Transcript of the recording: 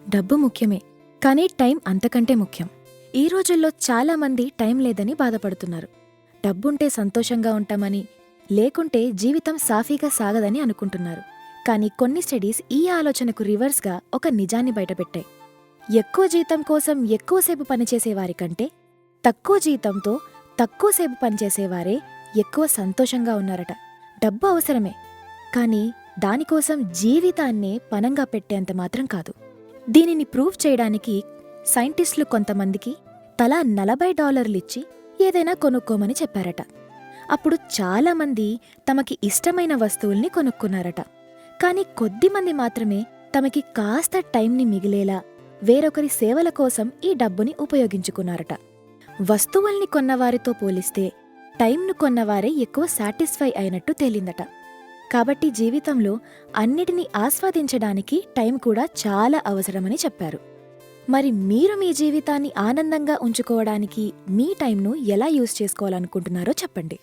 డబ్బు ముఖ్యమే, కానీ టైం అంతకంటే ముఖ్యం. ఈ రోజుల్లో చాలామంది టైం లేదని బాధపడుతున్నారు. డబ్బుంటే సంతోషంగా ఉంటామని, లేకుంటే జీవితం సాఫీగా సాగదని అనుకుంటున్నారు. కానీ కొన్ని స్టడీస్ ఈ ఆలోచనకు రివర్స్గా ఒక నిజాన్ని బయటపెట్టాయి. ఎక్కువ జీతం కోసం ఎక్కువసేపు పనిచేసేవారి కంటే, తక్కువ జీతంతో తక్కువసేపు పనిచేసేవారే ఎక్కువ సంతోషంగా ఉన్నారట. డబ్బు అవసరమే, కానీ దానికోసం జీవితాన్నే పనంగా పెట్టేంత మాత్రం కాదు. దీనిని ప్రూవ్ చేయడానికి సైంటిస్టులు కొంతమందికి తలా $40 ఏదైనా కొనుక్కోమని చెప్పారట. అప్పుడు చాలామంది తమకి ఇష్టమైన వస్తువుల్ని కొనుక్కున్నారట. కాని కొద్దిమంది మాత్రమే తమకి కాస్త టైంని మిగిలేలా వేరొకరి సేవల కోసం ఈ డబ్బుని ఉపయోగించుకున్నారట. వస్తువుల్ని కొన్నవారితో పోలిస్తే టైంను కొన్నవారే ఎక్కువ సాటిస్ఫై అయినట్టు తేలిందట. కాబట్టి జీవితంలో అన్నిటినీ ఆస్వాదించడానికి టైం కూడా చాలా అవసరమని చెప్పారు. మరి మీరు మీ జీవితాన్ని ఆనందంగా ఉంచుకోవడానికి మీ టైంను ఎలా యూజ్ చేసుకోవాలనుకుంటున్నారో చెప్పండి.